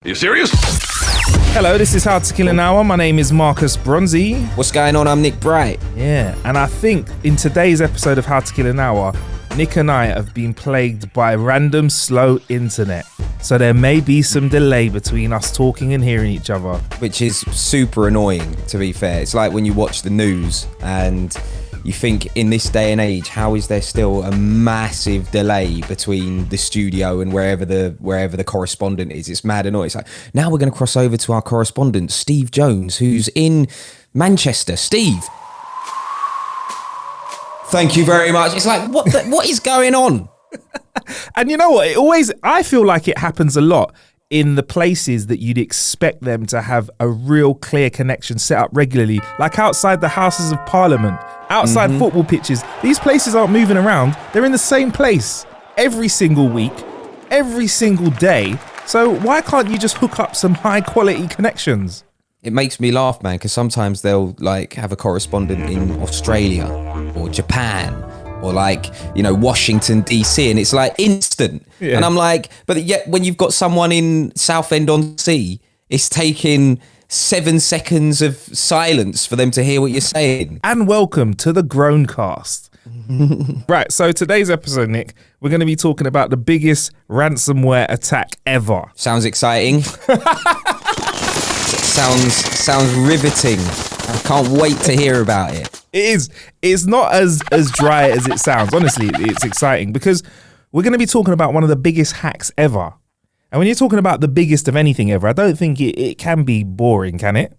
Are you serious? Hello, this is How to Kill an Hour. My name is Marcus Bronzy. What's going on? I'm Nick Bright. Yeah, and I think in today's episode of How to Kill an Hour, Nick and I have been plagued by random slow internet. So there may be some delay between us talking and hearing each other. Which is super annoying, to be fair. It's like when you watch the news and you think in this day and age, how is there still a massive delay between the studio and wherever the correspondent is? It's mad annoying. It's like, now we're going to cross over to our correspondent, Steve Jones, who's in Manchester. Steve. Thank you very much. It's like, what is going on? And you know what? I feel like it happens a lot in the places that you'd expect them to have a real clear connection set up regularly, like outside the Houses of Parliament, outside football pitches. These places aren't moving around. They're in the same place every single week, every single day. So why can't you just hook up some high quality connections? It makes me laugh, man, because sometimes they'll like have a correspondent in Australia or Japan or like, you know, Washington, DC, and it's like instant. Yeah. And I'm like, but yet when you've got someone in Southend-on-Sea, it's taking 7 seconds of silence for them to hear what you're saying. And welcome to the Groancast. Right, so today's episode, Nick, we're going to be talking about the biggest ransomware attack ever. Sounds exciting. Sounds riveting. I can't wait to hear about it. It is. It's not as dry as it sounds. Honestly, it's exciting because we're going to be talking about one of the biggest hacks ever. And when you're talking about the biggest of anything ever, I don't think it can be boring, can it?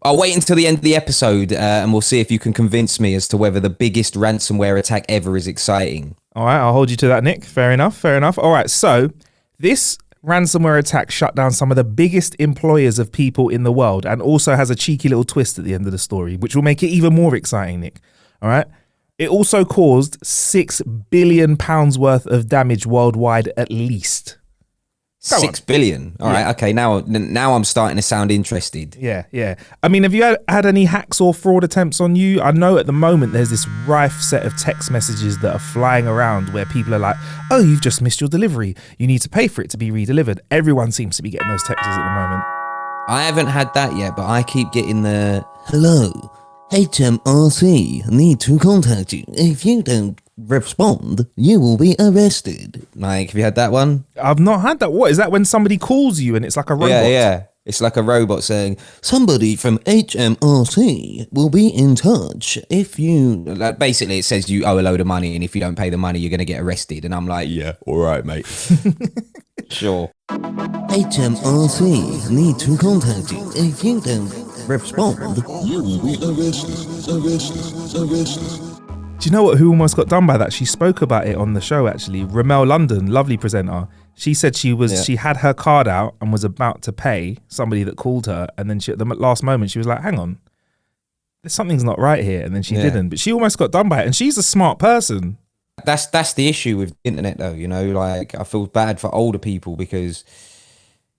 I'll wait until the end of the episode and we'll see if you can convince me as to whether the biggest ransomware attack ever is exciting. All right, I'll hold you to that, Nick. Fair enough. All right, so this ransomware attack shut down some of the biggest employers of people in the world and also has a cheeky little twist at the end of the story, which will make it even more exciting, Nick. All right. It also caused £6 billion worth of damage worldwide, at least. 6 billion. All right. Okay. Now I'm starting to sound interested. Yeah. I mean, have you had any hacks or fraud attempts on you? I know at the moment there's this rife set of text messages that are flying around where people are like, oh, you've just missed your delivery. You need to pay for it to be redelivered. Everyone seems to be getting those texts at the moment. I haven't had that yet, but I keep getting the, hello, HMRC need to contact you. If you don't respond, you will be arrested. Like, have you had that one? I've not had that. What is that, when somebody calls you and it's like a robot? Yeah. It's like a robot saying, somebody from HMRC will be in touch if you... Like, basically, it says you owe a load of money, and if you don't pay the money, you're going to get arrested. And I'm like, yeah, all right, mate. Sure. HMRC need to contact you. If you don't respond, you will be arrested. Do you know what? Who almost got done by that? She spoke about it on the show, actually. Ramel London, lovely presenter. She said she had her card out and was about to pay somebody that called her, and then at the last moment she was like, hang on, something's not right here, and then she didn't. But she almost got done by it, and she's a smart person. That's the issue with the internet, though. You know, like, I feel bad for older people because,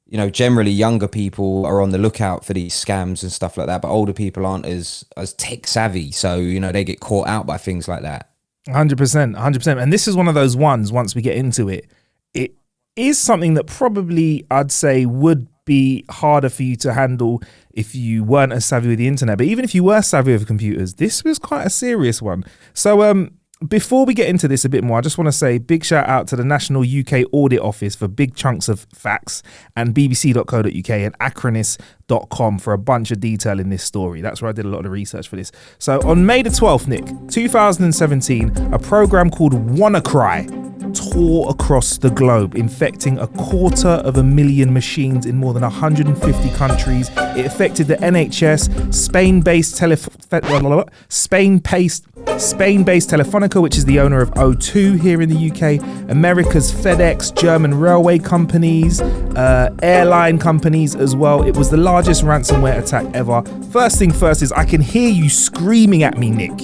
you know, generally younger people are on the lookout for these scams and stuff like that, but older people aren't as tech savvy, so, you know, they get caught out by things like that. 100%. And this is one of those ones, once we get into it, it is something that probably I'd say would be harder for you to handle if you weren't as savvy with the internet. But even if you were savvy with computers, this was quite a serious one. So before we get into this a bit more, I just want to say big shout out to the National UK Audit Office for big chunks of facts, and bbc.co.uk and acronis.com for a bunch of detail in this story. That's where I did a lot of the research for this. So on May the 12th, Nick, 2017, a program called WannaCry tore across the globe, infecting 250,000 machines in more than 150 countries. It affected the NHS, Spain-based Telefonica, which is the owner of O2 here in the UK, America's FedEx, German railway companies, airline companies as well. It was the largest ransomware attack ever. First thing first is I can hear you screaming at me, Nick.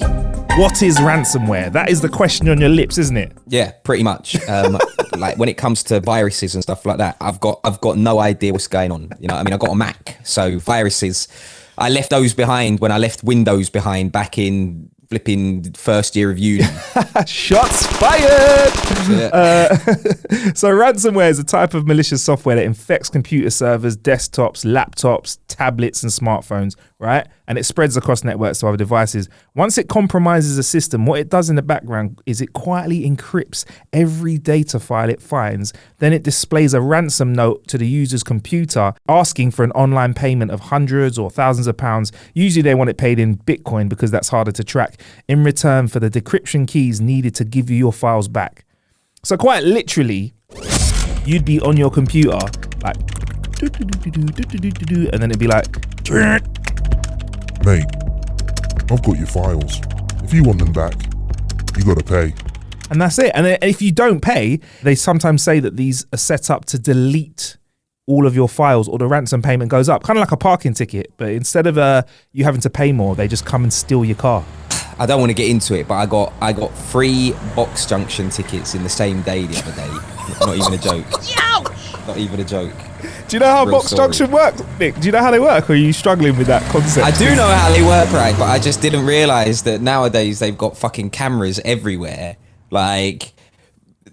What is ransomware? That is the question on your lips, isn't it? Yeah, pretty much. Like when it comes to viruses and stuff like that, I've got no idea what's going on. You know, I mean, I've got a Mac, so viruses, I left those behind when I left Windows behind back in flipping first year of uni. Shots fired. Yeah. So ransomware is a type of malicious software that infects computer servers, desktops, laptops, tablets, and smartphones, right? And it spreads across networks to other devices. Once it compromises a system, what it does in the background is it quietly encrypts every data file it finds. Then it displays a ransom note to the user's computer asking for an online payment of hundreds or thousands of pounds. Usually they want it paid in Bitcoin because that's harder to track, in return for the decryption keys needed to give you your files back. So quite literally, you'd be on your computer like, and then it'd be like, mate, I've got your files. If you want them back, you gotta pay. and that's it. And if you don't pay, they sometimes say that these are set up to delete all of your files, or the ransom payment goes up, kind of like a parking ticket. But instead of you having to pay more, they just come and steal your car. I don't want to get into it, but I got 3 Box Junction tickets in the same day the other day. Not even a joke. Not even a joke. Do you know how Real Box story. Junction works, Nick? Do you know how they work, or are you struggling with that concept? I do know how they work, right? But I just didn't realise that nowadays they've got fucking cameras everywhere. Like,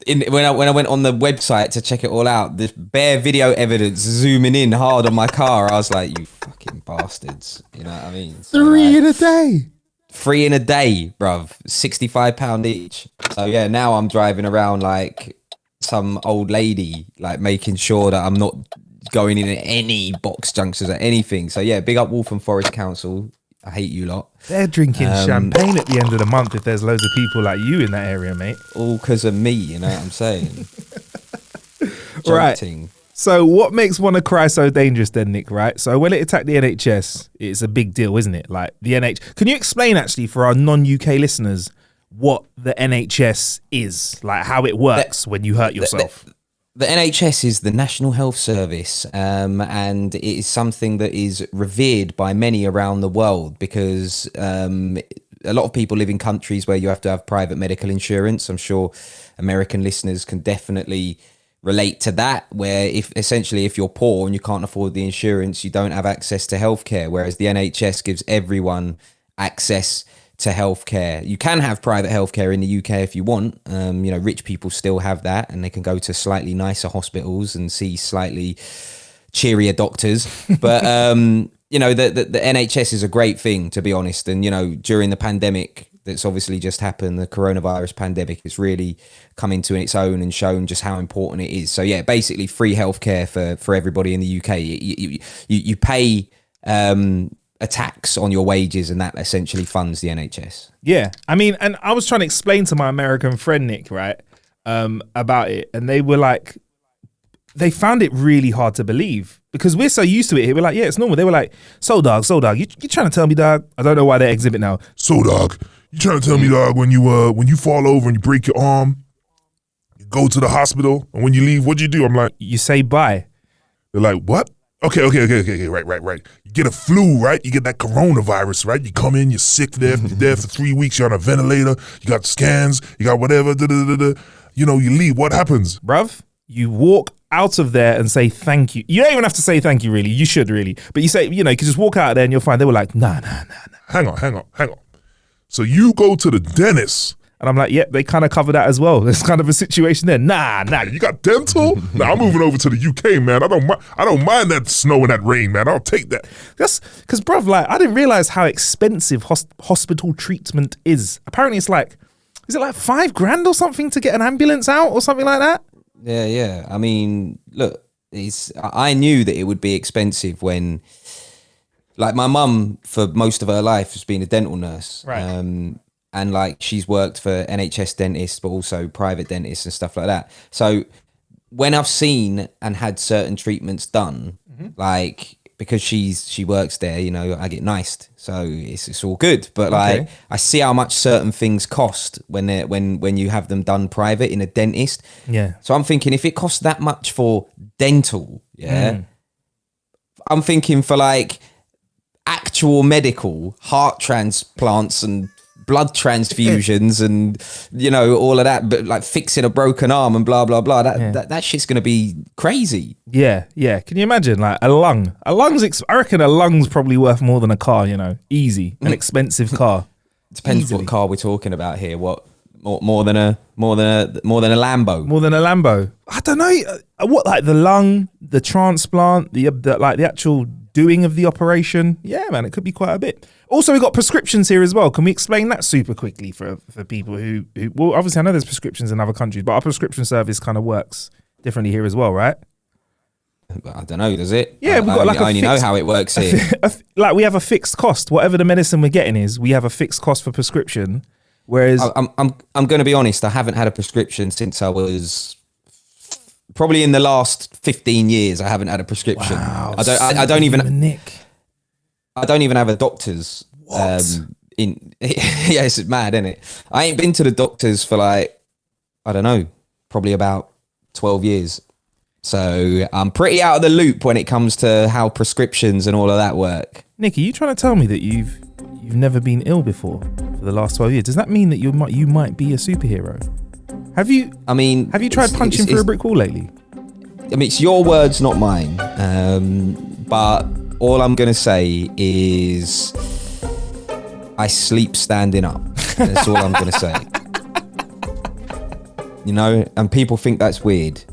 when I went on the website to check it all out, this bare video evidence zooming in hard on my car, I was like, you fucking bastards. You know what I mean? So, 3 in a day. 3 in a day, bruv. £65 each. So yeah, now I'm driving around like some old lady, like making sure that I'm not going in any box junctions or anything. So yeah, big up Waltham Forest Council. I hate you lot. They're drinking champagne at the end of the month if there's loads of people like you in that area, mate. All because of me, you know what I'm saying? Right. Joking. So what makes WannaCry so dangerous then, Nick, right? So when it attacked the NHS, it's a big deal, isn't it? Like the Can you explain actually for our non-UK listeners what the NHS is? Like how it works when you hurt yourself? The NHS is the National Health Service, and it is something that is revered by many around the world because a lot of people live in countries where you have to have private medical insurance. I'm sure American listeners can definitely relate to that, where if you're poor and you can't afford the insurance, you don't have access to healthcare, whereas the NHS gives everyone access to healthcare. You can have private healthcare in the UK if you want. Rich people still have that, and they can go to slightly nicer hospitals and see slightly cheerier doctors. But the NHS is a great thing, to be honest. And during the pandemic that's obviously just happened, the coronavirus pandemic, has really come into its own and shown just how important it is. So yeah, basically free healthcare for everybody in the UK. You pay a tax on your wages, and that essentially funds the NHS. Yeah. I mean, and I was trying to explain to my American friend, Nick, right, about it. And they were like, they found it really hard to believe because we're so used to it. We're like, yeah, it's normal. They were like, so dog, you trying to tell me, dog? I don't know why they exhibit now. So dog, you trying to tell me, dog, when you fall over and you break your arm, you go to the hospital, and when you leave, what'd you do? I'm like, You say bye. they're like, what? Okay, right. You get a flu, right? You get that coronavirus, right? You come in, you're sick there, you're there for 3 weeks, you're on a ventilator, you got scans, you got whatever, you leave. What happens? Bruv, you walk out of there and say thank you. You don't even have to say thank you, really. You should, really. But you say, you can just walk out of there and you'll find they were like, nah. Hang on. So you go to the dentist. And I'm like, yep, they kind of cover that as well. There's kind of a situation there. Nah. You got dental? Nah, I'm moving over to the UK, man. I don't mind that snow and that rain, man. I'll take that. That's because, bruv, like, I didn't realize how expensive hospital treatment is. Apparently it's like, is it like $5,000 or something to get an ambulance out or something like that? Yeah. I mean, look, I knew that it would be expensive when, like, my mum for most of her life has been a dental nurse. Right. And like she's worked for NHS dentists, but also private dentists and stuff like that. So when I've seen and had certain treatments done, like because she works there, I get niced, so it's all good. But like I see how much certain things cost when you have them done private in a dentist. Yeah. So I'm thinking if it costs that much for dental, I'm thinking for like actual medical heart transplants and blood transfusions and all of that, but like fixing a broken arm and blah blah blah, that shit's gonna be crazy. Yeah. Can you imagine like a lung? I reckon a lung's probably worth more than a car, easy, an expensive car. Depends Easily. what car we're talking about here. What more than a Lambo? More than a Lambo. I don't know. What, like the lung, the transplant, the like the actual doing of the operation? Yeah, man, it could be quite a bit. Also, we've got prescriptions here as well. Can we explain that super quickly for people who well, obviously I know there's prescriptions in other countries, but our prescription service kind of works differently here as well, right? I don't know, does it? Yeah, we've got like I only know how it works here. Like we have a fixed cost. Whatever the medicine we're getting is, we have a fixed cost for prescription. Whereas I'm going to be honest, I haven't had a prescription since I was probably in the last 15 years. I haven't had a prescription. Wow, I don't even Nick. I don't even have a doctor's. What? Yeah, it's mad, isn't it? I ain't been to the doctors for like, I don't know, probably about 12 years. So I'm pretty out of the loop when it comes to how prescriptions and all of that work. Nick, are you trying to tell me that you've never been ill before for the last 12 years? Does that mean that you might be a superhero? Have you tried punching through a brick wall lately? I mean, it's your words, not mine. But all I'm going to say is I sleep standing up. That's all I'm going to say. You know, and people think that's weird.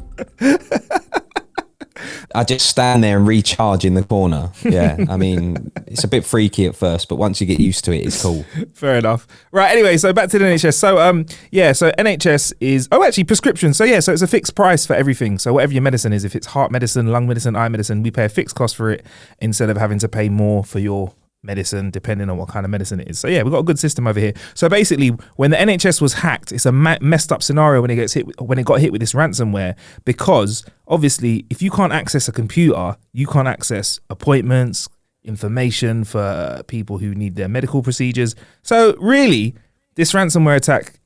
I just stand there and recharge in the corner. Yeah, I mean, it's a bit freaky at first, but once you get used to it, it's cool. Fair enough. Right, anyway, so back to the NHS. So, so NHS is, actually prescription. So, so it's a fixed price for everything. So whatever your medicine is, if it's heart medicine, lung medicine, eye medicine, we pay a fixed cost for it instead of having to pay more for your medicine depending on what kind of medicine it is. So yeah, we've got a good system over here. So basically, when the NHS was hacked, it's a messed up scenario when it got hit with this ransomware, because obviously if you can't access a computer, you can't access appointments, information for people who need their medical procedures. So really, this ransomware attack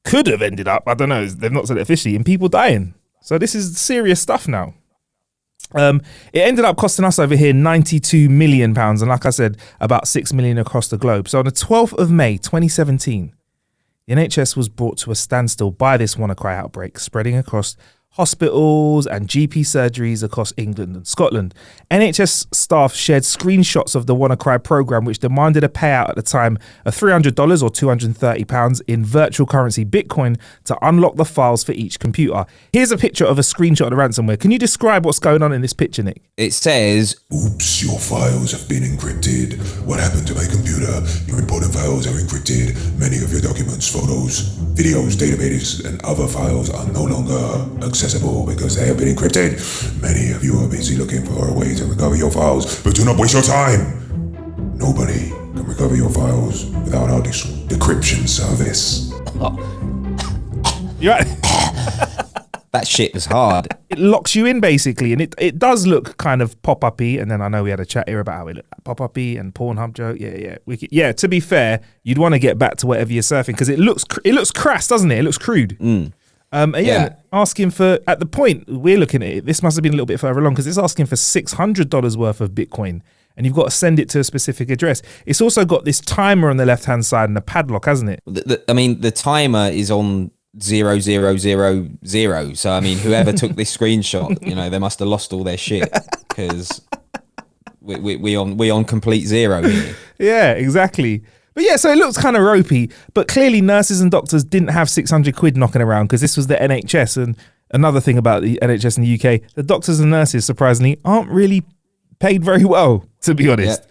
could have ended up, I don't know, they've not said it officially, in people dying. So this is serious stuff now. It ended up costing us over here £92 million, and like I said, about 6 million across the globe. So on the 12th of May 2017, the NHS was brought to a standstill by this WannaCry outbreak, spreading across hospitals and GP surgeries across England and Scotland. NHS staff shared screenshots of the WannaCry program, which demanded a payout at the time of $300 or £230 in virtual currency Bitcoin to unlock the files for each computer. Here's a picture of a screenshot of the ransomware. Can you describe what's going on in this picture, Nick? It says, "Oops, your files have been encrypted. What happened to my computer? Your important files are encrypted. Many of your documents, photos, videos, databases, and other files are no longer accessible because they have been encrypted. Many of you are busy looking for a way to recover your files, but do not waste your time. Nobody can recover your files without our decryption service." You're right. that shit was hard. It locks you in basically, and it does look kind of pop-uppy. And then I know we had a chat here about how it looked pop-uppy and Pornhub joke. Yeah. To be fair, you'd want to get back to whatever you're surfing because it looks crass, doesn't it? It looks crude. Asking for, at the point we're looking at it, this must have been a little bit further along because it's asking for $600 worth of Bitcoin, and you've got to send it to a specific address. It's also got this timer on the left-hand side and a padlock, hasn't it? The timer is on 0000. So I mean, whoever took this screenshot, they must have lost all their shit because we on complete zero here. Yeah, exactly. But yeah, so it looks kind of ropey, but clearly nurses and doctors didn't have 600 quid knocking around because this was the NHS. And another thing about the NHS in the UK, the doctors and nurses, surprisingly, aren't really paid very well, to be honest.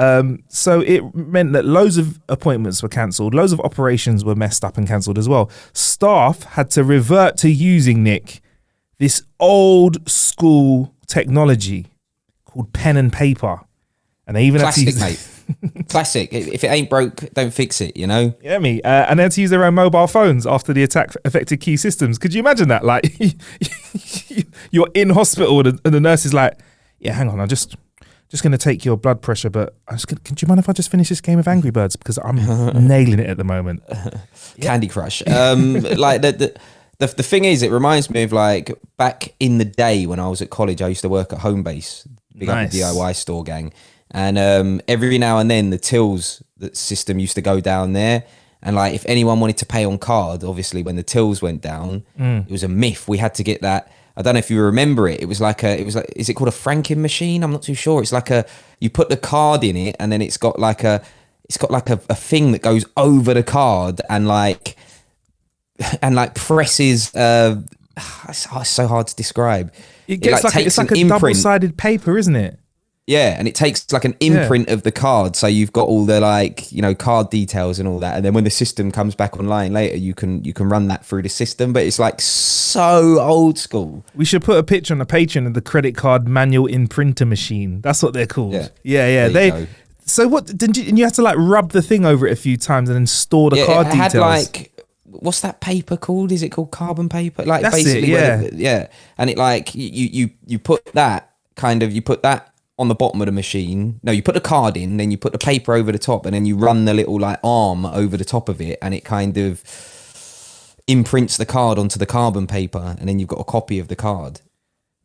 Yeah. So it meant that loads of appointments were cancelled, loads of operations were messed up and cancelled as well. Staff had to revert to using, Nick, this old school technology called pen and paper. And they even Classic, had to use mate. Classic. If it ain't broke, don't fix it, Yeah, me. And they had to use their own mobile phones after the attack affected key systems. Could you imagine that? Like, you're in hospital and the nurse is like, yeah, hang on, I'm just going to take your blood pressure, but do you mind if I just finish this game of Angry Birds? Because I'm nailing it at the moment. Candy Crush. Like the thing is, it reminds me of like back in the day when I was at college, I used to work at Homebase, big up the DIY store gang. And every now and then the tills system used to go down there. And like if anyone wanted to pay on card, obviously when the tills went down, it was a myth. We had to get that. I don't know if you remember it. It was like, is it called a franking machine? I'm not too sure. It's like you put the card in it and then it's got like it's got like a thing that goes over the card and like presses. It's so hard to describe. It gets it's like a double-sided paper, isn't it? Yeah, and it takes like an imprint of the card, so you've got all the like, you know, card details and all that, and then when the system comes back online later, you can run that through the system. But it's like so old school. We should put a picture on the Patreon of the credit card manual imprinter machine. That's what they're called. Yeah. So what did you? And you had to like rub the thing over it a few times and then store the card details. Had like, what's that paper called? Is it called carbon paper? Like that's basically, it, and it like you put that on the bottom of the machine. No, you put the card in, then you put the paper over the top, and then you run the little like arm over the top of it, and it kind of imprints the card onto the carbon paper, and then you've got a copy of the card.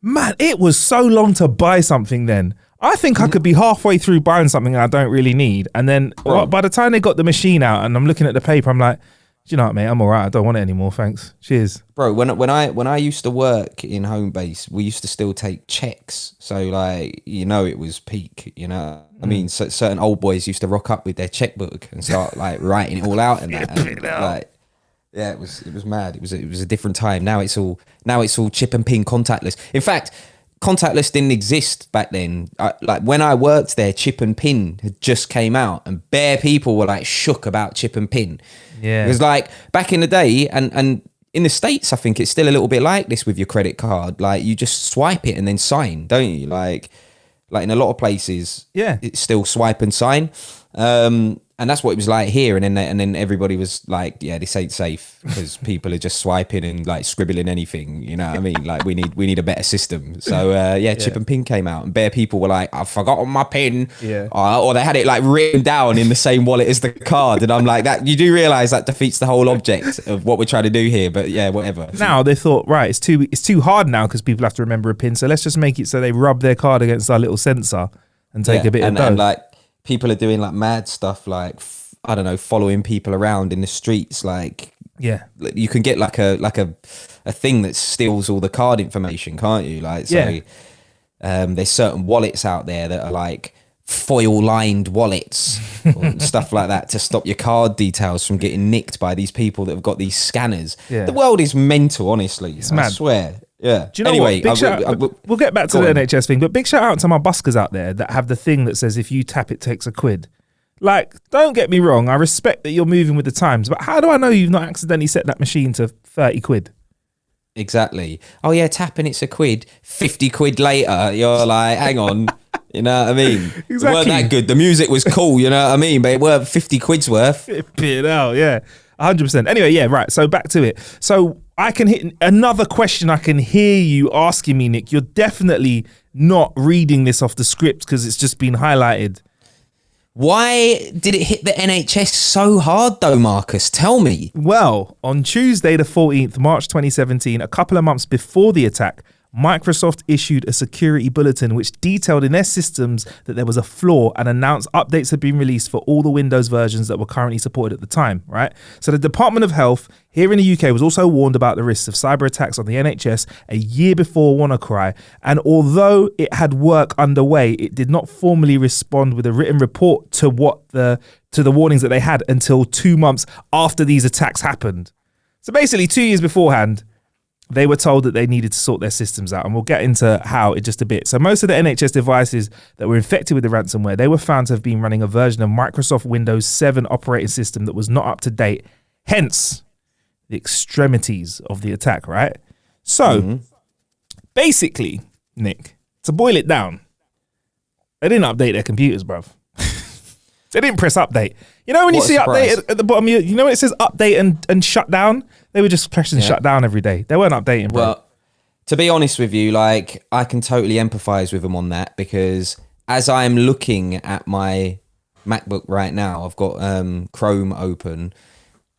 Man, it was so long to buy something then. I think I could be halfway through buying something I don't really need, and then by the time they got the machine out and I'm looking at the paper, I'm like, do you know what, mate? I'm all right. I don't want it anymore. Thanks. Cheers. Bro, when I used to work in home base, we used to still take checks. So like, you know, it was peak, you know. I mean, so certain old boys used to rock up with their checkbook and start like writing it all out and that. And, like, yeah, it was mad. It was a different time. Now it's all chip and pin contactless. In fact, contactless didn't exist back then. Like when I worked there, chip and pin had just came out, and bare people were like shook about chip and pin. Yeah, it was like back in the day, and in the States, I think it's still a little bit like this with your credit card. Like you just swipe it and then sign, don't you? Like in a lot of places, yeah, it's still swipe and sign. And that's what it was like here. And then everybody was like, yeah, this ain't safe because people are just swiping and like scribbling anything. You know what I mean? Like we need a better system. So chip and pin came out, and bare people were like, I've forgotten my pin. Yeah. Or they had it like written down in the same wallet as the card. And I'm like, that you do realize that defeats the whole object of what we're trying to do here. But yeah, whatever. Now they thought, right, it's too hard now because people have to remember a pin. So let's just make it so they rub their card against our little sensor and take a bit of dough. And like, people are doing like mad stuff, like I don't know, following people around in the streets. Like, yeah, you can get like a thing that steals all the card information, can't you? Like, so there's certain wallets out there that are like foil lined wallets or stuff like that to stop your card details from getting nicked by these people that have got these scanners. Yeah. The world is mental, honestly. It's mad. I swear. Yeah. Do you know anyway, what? We'll get back to the NHS thing, but big shout out to my buskers out there that have the thing that says if you tap it takes £1. Like, don't get me wrong, I respect that you're moving with the times, but how do I know you've not accidentally set that machine to £30? Exactly. Oh yeah, tapping it's £1. 50 quid later, you're like, hang on. You know what I mean? Exactly. It weren't that good. The music was cool, you know what I mean? But it weren't 50 quid's worth. Bit out, yeah. 100%. Anyway, yeah, right. So back to it. So I can hit another question I can hear you asking me, Nick. You're definitely not reading this off the script because it's just been highlighted. Why did it hit the NHS so hard though, Marcus? Tell me. Well, on Tuesday, the 14th, March 2017, a couple of months before the attack, Microsoft issued a security bulletin which detailed in their systems that there was a flaw and announced updates had been released for all the Windows versions that were currently supported at the time, right? So the Department of Health here in the UK was also warned about the risks of cyber attacks on the NHS a year before WannaCry, and although it had work underway, it did not formally respond with a written report to the warnings that they had until 2 months after these attacks happened. So basically 2 years beforehand, they were told that they needed to sort their systems out, and we'll get into how in just a bit. So most of the NHS devices that were infected with the ransomware, they were found to have been running a version of Microsoft Windows 7 operating system that was not up to date, hence the extremities of the attack, right? So basically, Nick, to boil it down, they didn't update their computers, bruv. They didn't press update. You know when you see update at the bottom, you know when it says update and shut down? They were just pressing shut down every day. They weren't updating, bro. Well, to be honest with you, like I can totally empathize with them on that, because as I'm looking at my MacBook right now, I've got Chrome open.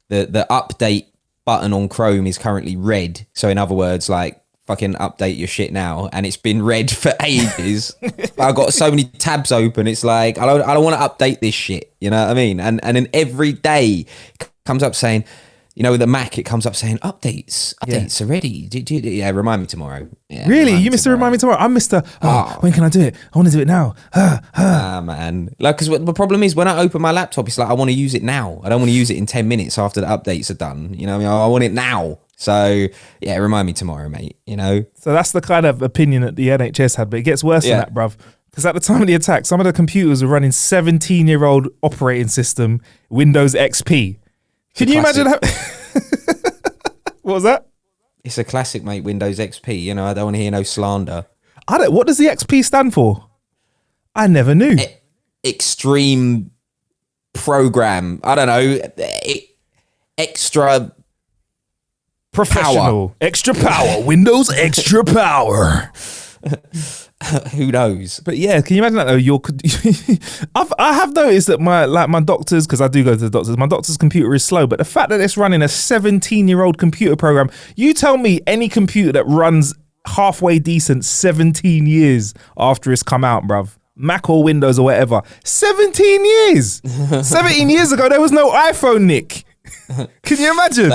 The update button on Chrome is currently red. So in other words, like, fucking update your shit now, and it's been red for ages. I've got so many tabs open. It's like I don't want to update this shit. You know what I mean? And then every day comes up saying, the Mac, it comes up saying updates are ready. Yeah, remind me tomorrow. Yeah, Really? You missed to remind me tomorrow? I'm Mr. When can I do it? I want to do it now. Man. Like, because the problem is when I open my laptop, it's like I want to use it now. I don't want to use it in 10 minutes after the updates are done. You know what I mean? I want it now. So, yeah, remind me tomorrow, mate. So that's the kind of opinion that the NHS had, but it gets worse than that, bruv. Because at the time of the attack, some of the computers were running 17-year-old operating system, Windows XP. Can you imagine how... What was that? It's a classic, mate, Windows XP. I don't want to hear no slander. What does the XP stand for? I never knew. Extreme program. I don't know. Extra... Professional. Power. Extra power. Windows extra power. Who knows? But yeah, can you imagine that though? I have noticed that my doctors, because I do go to the doctors, my doctor's computer is slow, but the fact that it's running a 17-year-old computer program, you tell me any computer that runs halfway decent 17 years after it's come out, bruv. Mac or Windows or whatever. 17 years! 17 years ago, there was no iPhone, Nick. Can you imagine?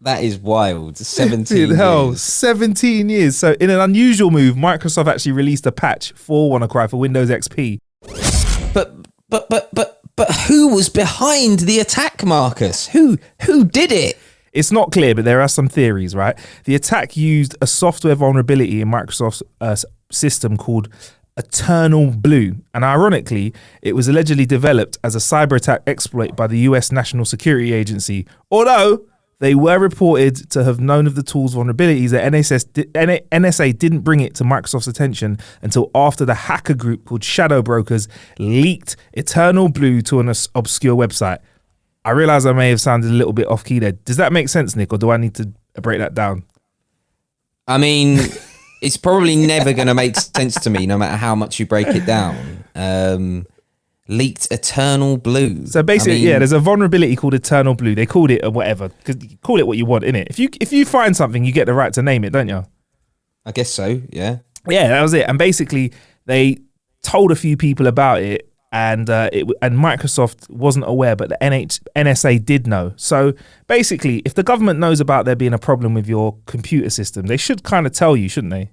That is wild. 17 years. Hell, 17 years. So in an unusual move, Microsoft actually released a patch for WannaCry for Windows XP. But who was behind the attack, Marcus? Who did it? It's not clear, but there are some theories, right? The attack used a software vulnerability in Microsoft's system called Eternal Blue. And ironically, it was allegedly developed as a cyber attack exploit by the US National Security Agency. Although they were reported to have known of the tool's vulnerabilities, the NSA didn't bring it to Microsoft's attention until after the hacker group called Shadow Brokers leaked Eternal Blue to an obscure website. I realize I may have sounded a little bit off key there. Does that make sense, Nick, or do I need to break that down? I mean, it's probably never going to make sense to me, no matter how much you break it down. Leaked Eternal Blue. So basically, there's a vulnerability called Eternal Blue. They called it whatever, because you call it what you want, innit? If you find something, you get the right to name it, don't you? I guess so, yeah. Yeah, that was it. And basically, they told a few people about it, and Microsoft wasn't aware, but the NSA did know. So basically, if the government knows about there being a problem with your computer system, they should kind of tell you, shouldn't they?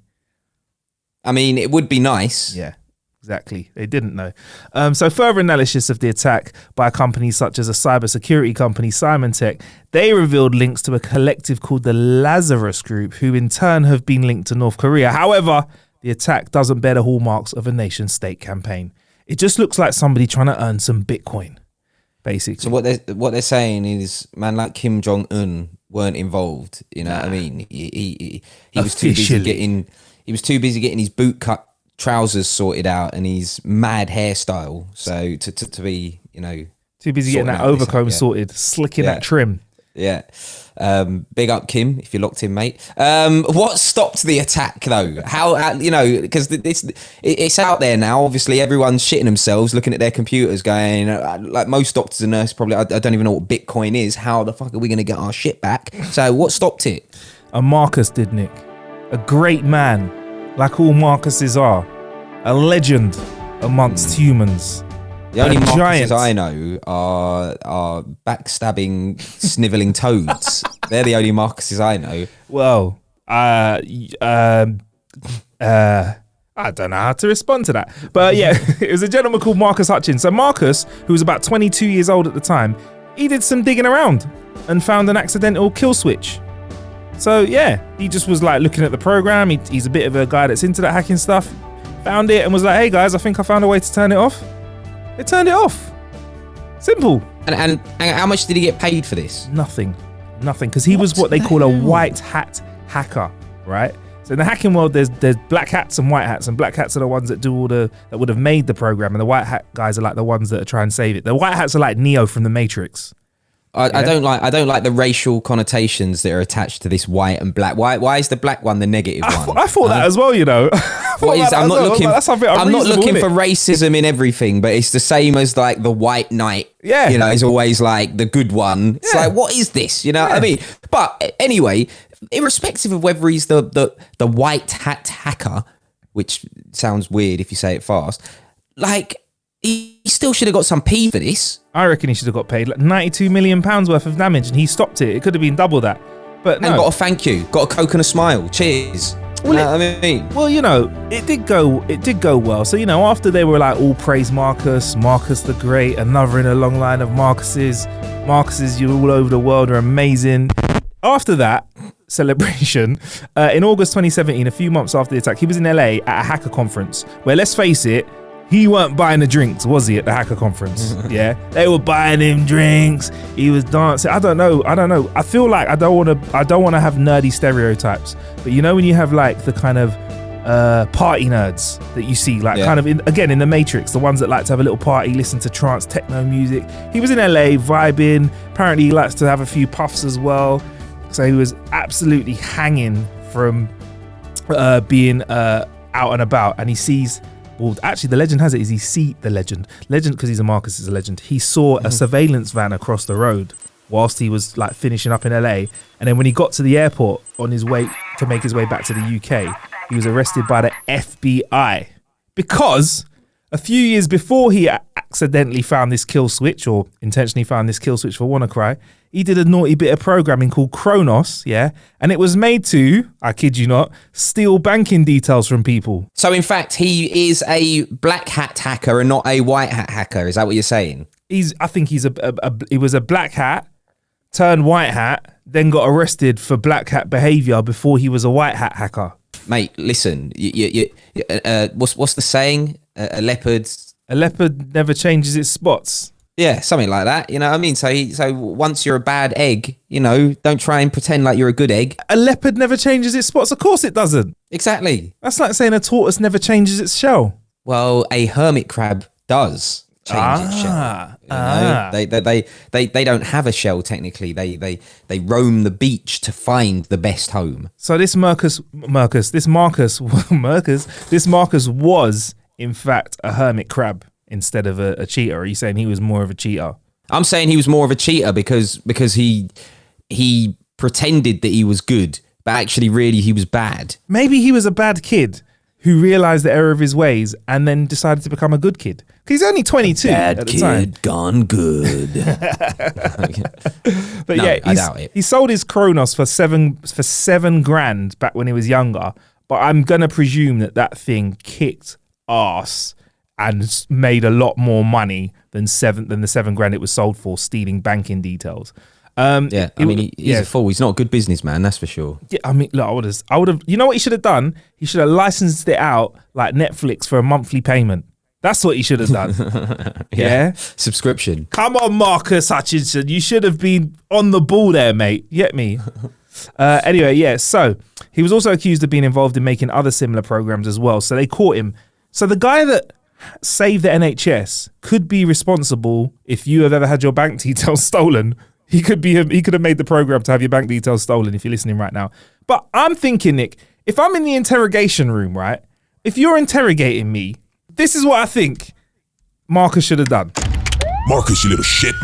I mean, it would be nice. Yeah. Exactly. They didn't know. So further analysis of the attack by companies such as a cybersecurity company, Symantec, they revealed links to a collective called the Lazarus Group, who in turn have been linked to North Korea. However, the attack doesn't bear the hallmarks of a nation-state campaign. It just looks like somebody trying to earn some Bitcoin, basically. So what they're saying is, man, like Kim Jong-un weren't involved. You know what I mean? He was too busy getting. He was too busy getting his boot cut trousers sorted out and his mad hairstyle. So to be, too busy getting that overcomb sorted, slicking that trim. Yeah. Big up, Kim, if you're locked in, mate. What stopped the attack, though? How, because it's out there now. Obviously, everyone's shitting themselves, looking at their computers, going, like most doctors and nurses probably, I don't even know what Bitcoin is. How the fuck are we going to get our shit back? So what stopped it? A Marcus did, Nick. A great man, like all Marcuses are. A legend amongst humans. The only Marcuses I know are backstabbing, snivelling toads. They're the only Marcuses I know. Well, I don't know how to respond to that. But yeah, it was a gentleman called Marcus Hutchins. So Marcus, who was about 22 years old at the time, he did some digging around and found an accidental kill switch. So yeah, he just was like looking at the program. He's a bit of a guy that's into that hacking stuff. Found it and was like, hey guys, I think I found a way to turn it off. They turned it off. Simple. And how much did he get paid for this? Nothing, because he was what they call a white hat hacker, right? So in the hacking world, there's black hats and white hats, and black hats are the ones that do that would have made the program, and the white hat guys are like the ones that are trying to save it. The white hats are like Neo from the Matrix. I don't like the racial connotations that are attached to this white and black. Why is the black one the negative one? I thought that as well, I'm not looking for racism in everything, but it's the same as like the white knight. Yeah, is always like the good one. It's like, what is this? You know what I mean? But anyway, irrespective of whether he's the white hat hacker, which sounds weird if you say it fast, like, he still should have got some P for this. I reckon he should have got paid like £92 million worth of damage, and he stopped it. It could have been double that. But no. And got a thank you, got a Coke and a smile. Cheers. Well, I mean, well, you know, it did go well. So, you know, after they were like all praise Marcus the Great, another in a long line of Marcuses, you all over the world are amazing. After that celebration, in August 2017, a few months after the attack, he was in LA at a hacker conference where, let's face it, he weren't buying the drinks, was he, at the hacker conference? Yeah, they were buying him drinks. He was dancing. I don't know. I feel like I don't want to have nerdy stereotypes, but you know when you have like the kind of party nerds that you see, like kind of in the Matrix, the ones that like to have a little party, listen to trance techno music. He was in LA vibing. Apparently, he likes to have a few puffs as well. So he was absolutely hanging from being out and about, and he sees. Well, actually, the legend has it is the legend because he's a Marcus is a legend. He saw a surveillance van across the road whilst he was like finishing up in LA, and then when he got to the airport on his way to make his way back to the UK, he was arrested by the FBI because a few years before he accidentally found this kill switch, or intentionally found this kill switch for WannaCry, he did a naughty bit of programming called Kronos, and it was made to, I kid you not, steal banking details from people. So in fact, he is a black hat hacker and not a white hat hacker. Is that what you're saying? I think he was a black hat turned white hat, then got arrested for black hat behavior before he was a white hat hacker. Mate, listen, what's the saying? A leopard never changes its spots. Yeah, something like that. You know what I mean? So once you're a bad egg, you know, don't try and pretend like you're a good egg. A leopard never changes its spots. Of course it doesn't. Exactly. That's like saying a tortoise never changes its shell. Well, a hermit crab does change its shell. You know? They don't have a shell technically. They roam the beach to find the best home. So this Marcus was in fact a hermit crab instead of a cheater. Are you saying he was more of a cheater? I'm saying he was more of a cheater because he pretended that he was good, but actually really he was bad. Maybe he was a bad kid who realized the error of his ways and then decided to become a good kid. Because he's only 22 bad at the kid time. Gone good. But no, yeah, I doubt it. He sold his Kronos for $7,000 back when he was younger. But I'm gonna presume that thing kicked ass and made a lot more money than the $7,000 it was sold for, stealing banking details. Yeah, I mean, he's a fool. He's not a good businessman, that's for sure. Yeah, I mean, look, I would have. You know what he should have done? He should have licensed it out like Netflix for a monthly payment. That's what he should have done. Yeah, subscription. Come on, Marcus Hutchinson, you should have been on the ball there, mate. You get me? Anyway, yeah. So he was also accused of being involved in making other similar programs as well. So they caught him. So the guy that saved the NHS could be responsible if you have ever had your bank details stolen. He could have made the program to have your bank details stolen if you're listening right now. But I'm thinking, Nick, if I'm in the interrogation room, right? If you're interrogating me, this is what I think Marcus should have done. Marcus, you little shit.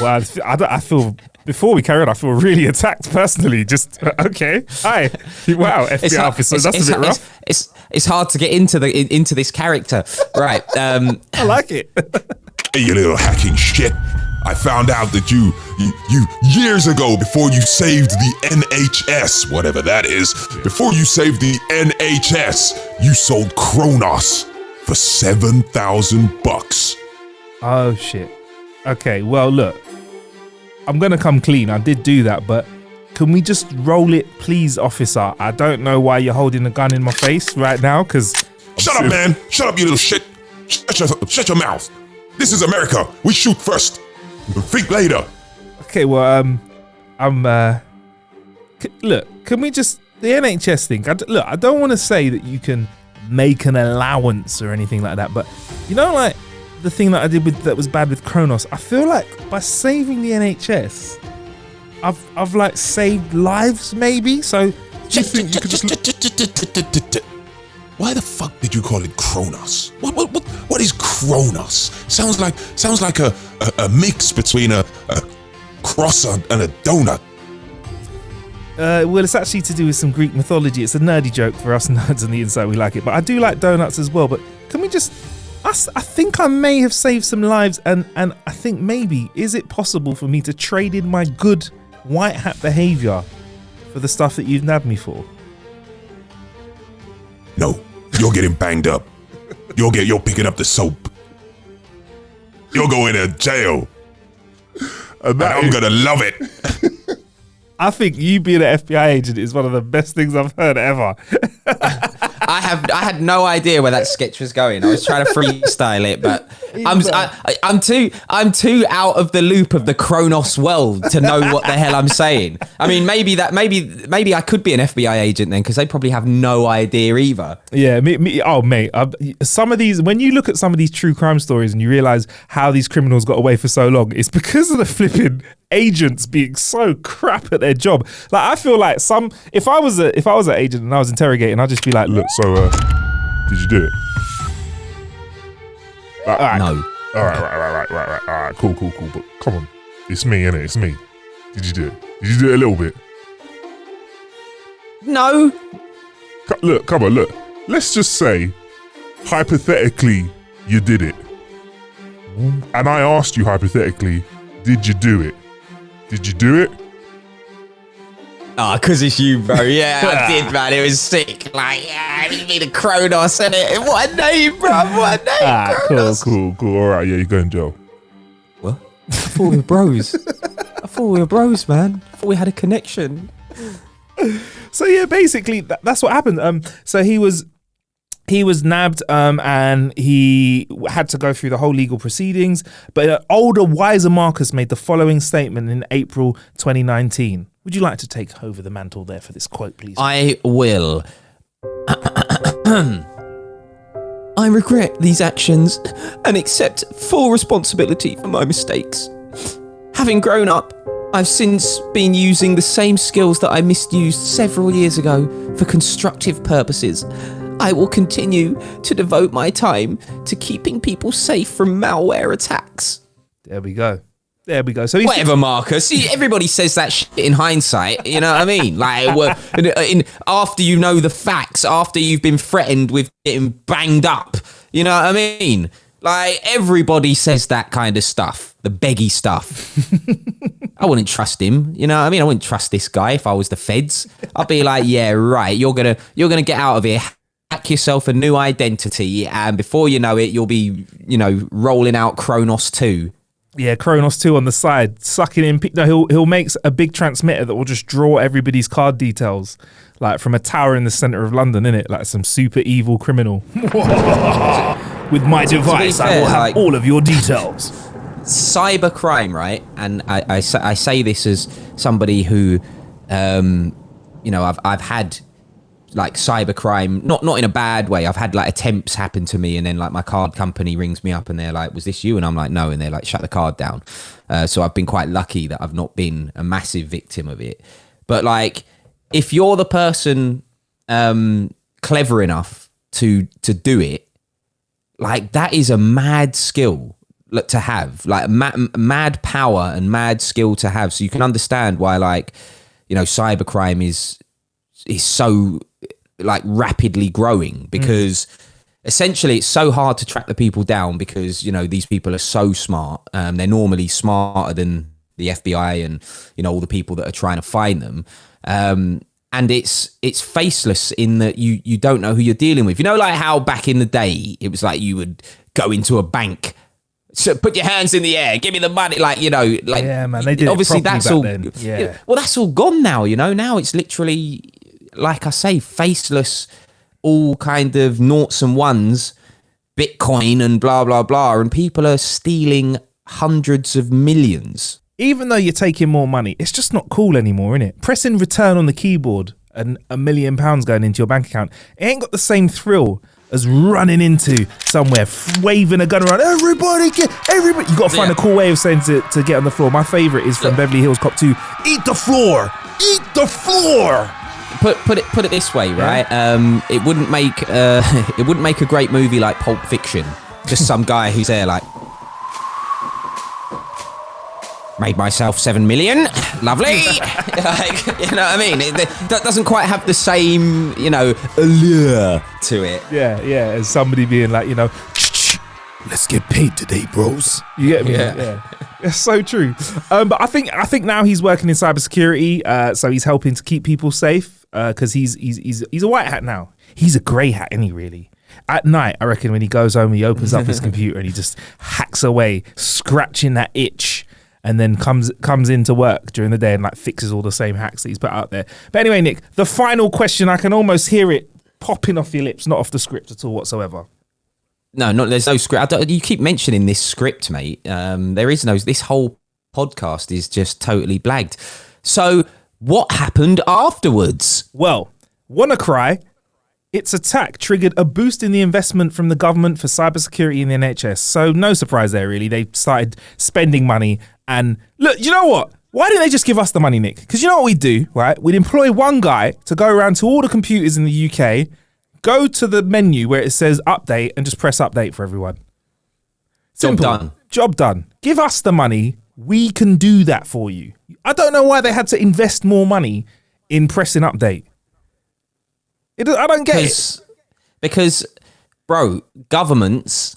Well, I feel, before we carry on, I feel really attacked personally. Just, okay. Hi. Wow, FBI officer, that's a bit rough. It's hard to get into this character. Right. I like it. Hey, you little hacking shit. I found out that you years ago, before you saved the NHS, whatever that is, before you saved the NHS, you sold Kronos for $7,000. Oh shit. Okay, well look, I'm gonna come clean. I did do that, but can we just roll it, please, officer? I don't know why you're holding a gun in my face right now, because... Shut up, man. Shut up, you little shit. Shut your mouth. This is America. We shoot first. Think later. Okay, well, look, can we just... The NHS thing, look, I don't want to say that you can make an allowance or anything like that, but, you know, like, the thing that I did that was bad with Kronos, I feel like by saving the NHS, I've like saved lives, maybe. So why the fuck did you call it Kronos? What is Kronos? Sounds like a mix between a croissant and a donut. Well, it's actually to do with some Greek mythology. It's a nerdy joke for us nerds on the inside. We like it, but I do like donuts as well. But can we just I think I may have saved some lives, and I think maybe, is it possible for me to trade in my good white hat behaviour for the stuff that you've nabbed me for? No, you're getting banged up. You're picking up the soap. You're going to jail. And I'm gonna love it. I think you being an FBI agent is one of the best things I've heard ever. I had no idea where that sketch was going. I was trying to freestyle it, but I'm too out of the loop of the Kronos world to know what the hell I'm saying. I mean, maybe I could be an FBI agent then, because they probably have no idea either. Yeah, mate. Some of these, when you look at some of these true crime stories and you realize how these criminals got away for so long, it's because of the flipping agents being so crap at their job. Like, I feel like if I was an agent and I was interrogating, I'd just be like, look, So, did you do it? all right, No. All right, cool. But come on, it's me, innit? It's me. Did you do it? Did you do it a little bit? No. Look, come on, look. Let's just say, hypothetically, you did it. And I asked you hypothetically, did you do it? Did you do it? Oh, because it's you, bro. Yeah, I did, man. It was sick. Like, yeah, it made a Kronos, innit? What a name, bro. What a name, Kronos. Cool. All right, yeah, you go in jail. What? I thought we were bros. Man. I thought we had a connection. So yeah, basically that's what happened. So he was nabbed, and he had to go through the whole legal proceedings. But an older, wiser Marcus made the following statement in April 2019. Would you like to take over the mantle there for this quote, please? I will. I regret these actions and accept full responsibility for my mistakes. Having grown up, I've since been using the same skills that I misused several years ago for constructive purposes. I will continue to devote my time to keeping people safe from malware attacks. There we go. So he's Whatever, Marcus. See, everybody says that shit in hindsight. You know what I mean? Like, after you know the facts, after you've been threatened with getting banged up. You know what I mean? Like, everybody says that kind of stuff, the beggy stuff. I wouldn't trust him. You know what I mean? I wouldn't trust this guy if I was the feds. I'd be like, yeah, right. You're gonna get out of here. Hack yourself a new identity, and before you know it, you'll be, rolling out Kronos 2. Yeah, Kronos 2 on the side, sucking in. No, he'll make a big transmitter that will just draw everybody's card details, like from a tower in the centre of London, innit? Like some super evil criminal. With my device, I will have all of your details. Cyber crime, right? And I say this as somebody who, I've had like cybercrime, not in a bad way. I've had like attempts happen to me, and then like my card company rings me up and they're like, was this you? And I'm like, no. And they're like, shut the card down. So I've been quite lucky that I've not been a massive victim of it. But like, if you're the person clever enough to do it, like that is a mad skill to have, like mad power and mad skill to have. So you can understand why, like, cybercrime is so like rapidly growing, because essentially it's so hard to track the people down, because these people are so smart. They're normally smarter than the FBI and all the people that are trying to find them. And it's faceless in that you don't know who you're dealing with. Like how back in the day it was like you would go into a bank, so put your hands in the air, give me the money, yeah, man, they did obviously it that's back all then. Yeah. Well, that's all gone now. Now it's literally, like I say, faceless, all kind of noughts and ones, Bitcoin and blah blah blah, and people are stealing hundreds of millions. Even though you're taking more money, it's just not cool anymore, innit? Pressing return on the keyboard and £1 million going into your bank account, it ain't got the same thrill as running into somewhere, waving a gun around. Everybody. You got to find a cool way of saying to get on the floor. My favourite is from Beverly Hills Cop 2. Eat the floor. Eat the floor. Put it this way, right? It wouldn't make a great movie like Pulp Fiction. Just some guy who's there like, made myself 7 million, lovely. Like, you know what I mean? That doesn't quite have the same, allure to it. Yeah, as somebody being like, Let's get paid today, bros. You get me? Yeah. It's so true. But I think now he's working in cybersecurity, so he's helping to keep people safe because he's a white hat now. He's a grey hat, isn't he, really? At night, I reckon when he goes home, he opens up his computer and he just hacks away, scratching that itch, and then comes into work during the day and like fixes all the same hacks that he's put out there. But anyway, Nick, the final question, I can almost hear it popping off your lips, not off the script at all whatsoever. No, there's no script. You keep mentioning this script, mate. There is no. This whole podcast is just totally blagged. So, what happened afterwards? Well, wanna cry? Its attack triggered a boost in the investment from the government for cybersecurity in the NHS. So no surprise there, really. They started spending money. And look, you know what? Why didn't they just give us the money, Nick? Because you know what we'd do, right? We'd employ one guy to go around to all the computers in the UK, go to the menu where it says update and just press update for everyone. Simple. Done. Job done. Give us the money. We can do that for you. I don't know why they had to invest more money in pressing update. I don't get it. Because, bro, governments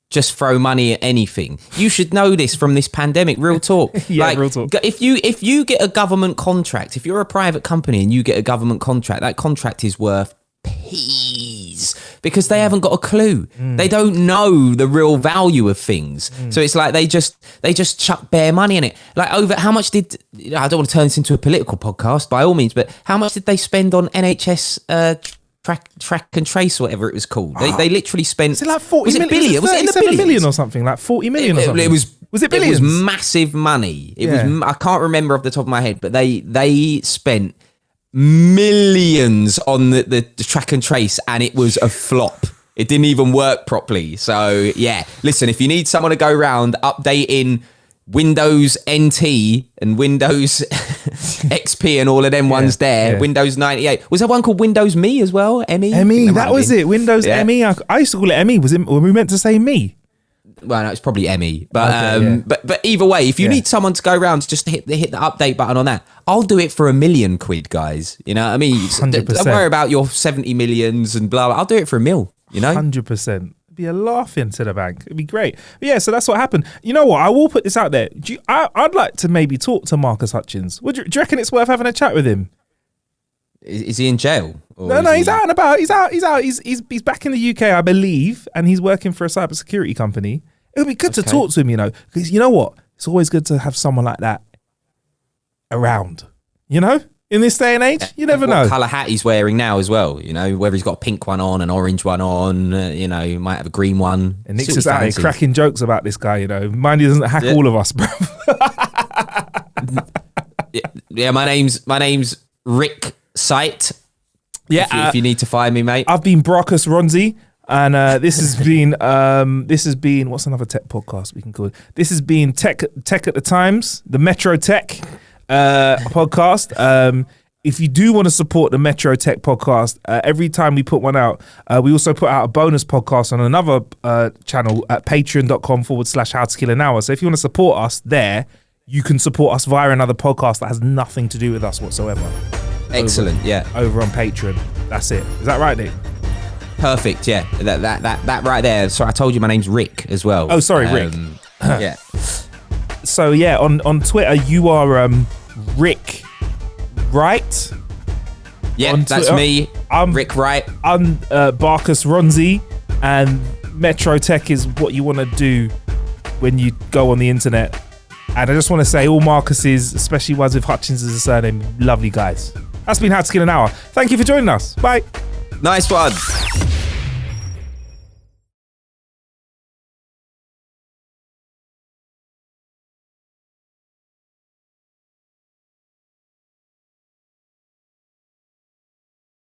just throw money at anything. You should know this from this pandemic. Real talk. Yeah, real talk. If you get a government contract, if you're a private company and you get a government contract, that contract is worth peas because they haven't got a clue. They don't know the real value of things. So it's like they just chuck bare money in it. Like over how much did, I don't want to turn this into a political podcast by all means, but how much did they spend on NHS track and trace, whatever it was called? They literally spent, Was it like 40 was it million? billion? Was it in the 37 billions? million or something? Like 40 million or something? Was it billions? It was massive money. It was, I can't remember off the top of my head, but they spent millions on the track and trace, and it was a flop. It didn't even work properly. So yeah, listen, if you need someone to go around updating Windows NT and Windows XP and all of them ones there, Windows 98. Was there one called Windows Me as well? ME, that was it. Windows ME. I used to call it ME. Were we meant to say me? Well, no, it's probably ME, but but either way, if you need someone to go around, just hit the update button on that. I'll do it for £1 million, guys. You know what I mean? 100%. Don't worry about your 70 millions and blah, blah. I'll do it for £1 million. You know, 100%. It'd be a laugh into the bank. It'd be great. But yeah, so that's what happened. You know what? I will put this out there. I'd like to maybe talk to Marcus Hutchins. Do you reckon it's worth having a chat with him? Is he in jail? No, he's out and about. He's out. He's back in the UK, I believe, and he's working for a cybersecurity company. It would be good to talk to him, you know, because you know what? It's always good to have someone like that around, you know? In this day and age, you never know. What colour hat he's wearing now as well, you know, whether he's got a pink one on, an orange one on, you know, he might have a green one. And Nick's just out here cracking jokes about this guy, you know. Mind he doesn't hack all of us, bro. Yeah, my name's Rick Sight. Yeah, if you need to find me, mate. I've been Brockus Ronzi. And this has been what's another tech podcast we can call it? This has been Tech at the Times, the Metro Tech podcast. If you do want to support the Metro Tech podcast, every time we put one out, we also put out a bonus podcast on another channel at patreon.com/How to Kill an Hour. So if you want to support us there, you can support us via another podcast that has nothing to do with us whatsoever. Excellent, over on Patreon. That's it. Is that right, Nick? Perfect, yeah. That right there. So I told you my name's Rick as well. Oh, sorry, Rick. Yeah. So yeah, on Twitter you are Rick Wright. Yeah, On that's Twitter, me. I'm Rick Wright. I'm Barkus Ronzi, and Metro Tech is what you want to do when you go on the internet. And I just want to say all Marcuses, especially ones with Hutchins as a surname, lovely guys. That's been How to Kill an Hour. Thank you for joining us. Bye. Nice one.